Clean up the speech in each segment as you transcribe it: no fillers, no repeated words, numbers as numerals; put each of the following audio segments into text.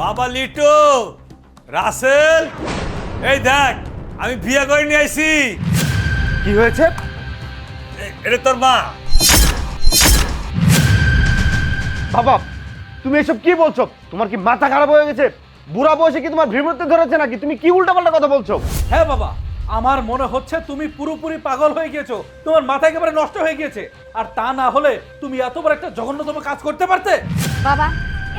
বাবা লিটু, রাসেল, এই দেখ আমি বিয়ে করে নিয়ে আইছি। কি হয়েছে? এটা তোর মা। বাবা তুমি এসব কি বলছো? তোমার কি মাথা খারাপ হয়ে গেছে? বুড়া বয়সে কি তোমার ভ্রমণতে ধরেছে নাকি? তুমি কি উল্টাপাল্টা কথা বলছো? হ্যাঁ বাবা, আমার মনে হচ্ছে তুমি পুরোপুরি পাগল হয়ে গিয়েছো, তোমার মাথা একেবারে নষ্ট হয়ে গিয়েছে। আর তা না হলে তুমি এত বড় একটা জঘন্যতম কাজ করতে পারতে? বাবা,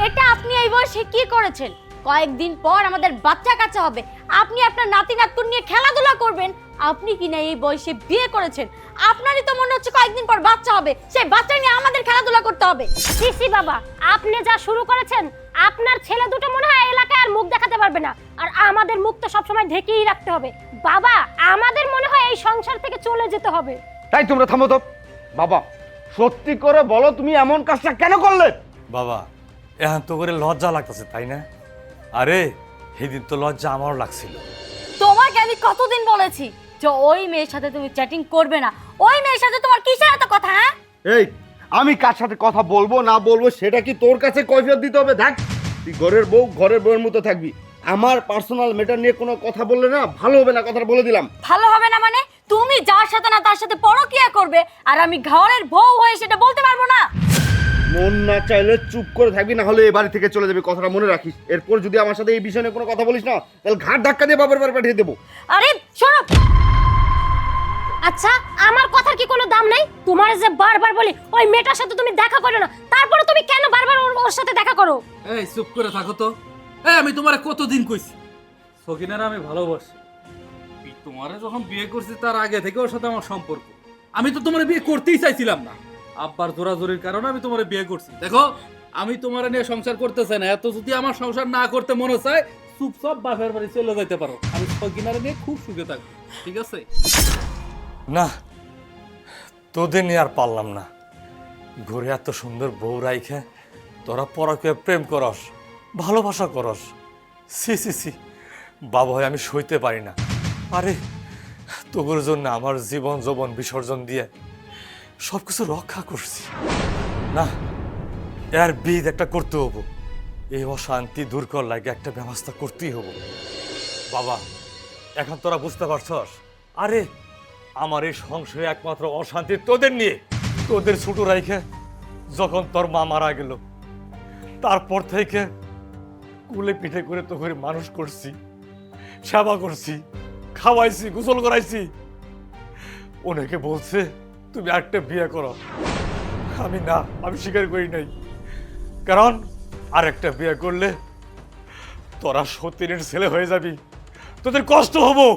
এটা আপনি এই বয়সে কি করেছেন? কয়েকদিন পর আমাদের বাচ্চা কাচ্চা হবে, আপনি আপনার নাতি নাতকুন নিয়ে খেলাধুলা করবেন। আপনি কি না এই বয়সে বিয়ে করেছেন? আপনারই তো মনে হচ্ছে কয়েকদিন পর বাচ্চা হবে, সেই বাচ্চা নিয়ে আমাদের খেলাধুলা করতে হবে। সিসি বাবা, আপনি যা শুরু করেছেন, আপনার ছেলে দুটো মনে হয় এলাকায় আর মুখ দেখাতে পারবে না, আর আমাদের মুখ তো সবসময় ঢেকেই রাখতে হবে। বাবা, আমাদের মনে হয় এই সংসার থেকে চলে যেতে হবে। তাই তোমরা থামো তো। বাবা সত্যি করে বলো, তুমি এমন কাজটা কেন করলে? বাবা এখন তো করে লজ্জা লাগতেছে, তাই না? আরে সেদিন তো লজ্জা আমারও লাগছিল। তোমাকে আমি কতদিন বলেছি যে ওই মেয়ের সাথে তুমি চ্যাটিং করবে না। ওই মেয়ের সাথে তোমার কিসের এত কথা? হ্যাঁ, এই আমি কার সাথে কথা বলবো না বলবো সেটা কি তোর কাছে কৈফিয়ত দিতে হবে? দেখ তুই ঘরের বউ ঘরের বউয়ের মতো থাকবি। আমার পার্সোনাল ম্যাটার নিয়ে কোনো কথা বললে না ভালো হবে না, কথাটা বলে দিলাম। ভালো হবে না মানে? তুমি যার সাথে না তার সাথে পরকিয়া করবে, আর আমি ঘরের বউ হয়ে সেটা বলতে পারবো না? মন না চাইলে চুপ করে থাকবি, না হলে এই বাড়ি থেকে চলে যাবে, কথাটা মনে রাখিস। এরপর যদি আমার সাথে এই বিষয় নিয়ে কোনো কথা বলিস না, তাহলে ঘাট ধাক্কা দিয়ে বাবার বাড়ি পাঠিয়ে দেবো। আরে শোনো, আচ্ছা, আমার কথার কি কোনো দাম নাই? তোমার যে বারবার বলি ওই মেয়েটার সাথে তুমি দেখা করো না, তারপরে তুমি কেন বারবার ওর সাথে দেখা করো? এই চুপ করে থাকো তো। এই আমি তোমারে কতদিন কইছি সকিনারে আমি ভালোবাসি। তোমারে যখন বিয়ে করছি তার আগে থেকে ওর সাথে আমার সম্পর্ক। আমি তো তোমারে বিয়ে করতেই চাইছিলাম না, আব্বার জোরাজোরির কারণে আমি তোমারে বিয়ে করছি। দেখো আমি তোমারে নিয়ে সংসার করতে চাই না, এত যদি আমার সংসার না করতে মনে চায় চুপচাপ বাপের বাড়ি চলে যাইতে পারো। আমি সকিনারে নিয়ে খুব সুখে থাকবো, ঠিক আছে? না, তোদের নিয়ে আর পারলাম না। ঘরে এত সুন্দর বউ রাইখে তোরা পরকে প্রেম করস, ভালোবাসা করস। সি সি সি, বাবা হয় আমি সইতে পারি না। আরে তোর জন্য আমার জীবন যৌবন বিসর্জন দিয়ে সব কিছু রক্ষা করছি। না, এর বিদ একটা করতে হবো। এই অশান্তি দূর কর লাগে একটা ব্যবস্থা করতেই হবো। বাবা এখন তোরা বুঝতে পারছস? আরে আমার এই সংসারে একমাত্র অশান্তি তোদের নিয়ে। তোদের ছোট রাইখে যখন তোর মা মারা গেল, তারপর থেকে কুলে পিঠে করে তো করে মানুষ করছি, সেবা করছি, খাওয়াইছি, গোসল করাইছি। অনেকে বলছে তুমি একটা বিয়ে করো, আমি না, আমি স্বীকার করি নাই। কারণ আর একটা বিয়ে করলে তোরা সতীনের ছেলে হয়ে যাবি, তোদের কষ্ট হবো।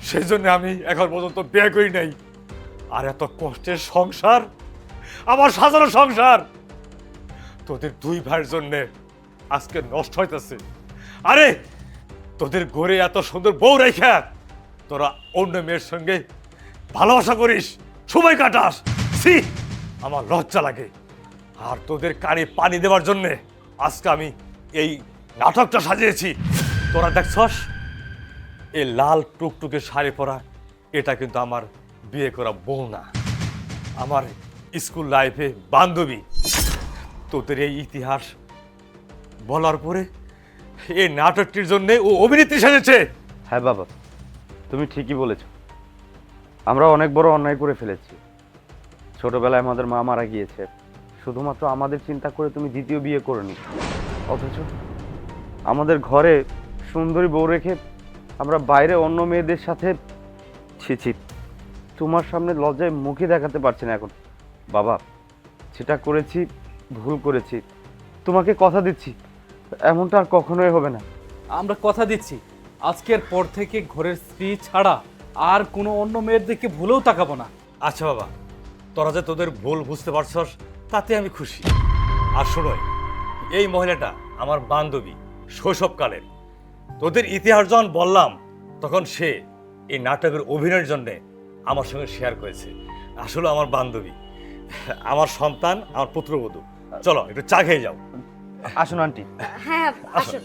সেই জন্য আমি এখন পর্যন্ত বিয়ে করি নাই। আর এত কষ্টের সংসার, আমার সাজানো সংসার তোদের দুই ভাইয়ের জন্যে আজকে নষ্ট হইতেছে। আরে তোদের ঘরে এত সুন্দর বউ রেখা তোরা অন্য মেয়ের সঙ্গে ভালোবাসা করিস, সময় কাটাস। ছি, আমার লজ্জা লাগে। আর তোদের কানে পানি দেওয়ার জন্যে আজকে আমি এই নাটকটা সাজিয়েছি। তোরা দেখছস এই লাল টুকটুকে শাড়ি পরা, এটা কিন্তু আমার বিয়ে করা বউ না, আমার স্কুল লাইফে বান্ধবী। তোদের এই ইতিহাস বলার পরে এই নাটকটির জন্য ও অভিনেত্রী সেজেছে। হ্যাঁ বাবা, তুমি ঠিকই বলেছ। আমরা অনেক বড় অন্যায় করে ফেলেছি। ছোটবেলায় আমাদের মা মারা গিয়েছে, শুধুমাত্র আমাদের চিন্তা করে তুমি দ্বিতীয় বিয়ে করনি। অথচ আমাদের ঘরে সুন্দরী বউ রেখে আমরা বাইরে অন্য মেয়েদের সাথে। ছি, তোমার সামনে লজ্জায় মুখে দেখাতে পারছি না এখন। বাবা যেটা করেছি ভুল করেছি, তোমাকে কথা দিচ্ছি এমনটা আর কখনোই হবে না। আমরা কথা দিচ্ছি আজকের পর থেকে ঘরের স্ত্রী ছাড়া আর কোনো অন্য মেয়ের দিকে ভুলেও তাকাবো না। আচ্ছা বাবা, তোরা যে তোদের ভুল বুঝতে পারছস তাতে আমি খুশি। আর শোনোই, এই মহিলাটা আমার বান্ধবী শৈশবকালের। তোদের ইতিহাস যখন বললাম তখন সে এই নাটকের অভিনয়ের জন্য আমার সঙ্গে শেয়ার করেছে। আসলে আমার বান্ধবী, আমার সন্তান, আমার পুত্রবধূ। চলো একটু চা খেয়ে যাও। আসুন আন্টি। হ্যাঁ আসুন।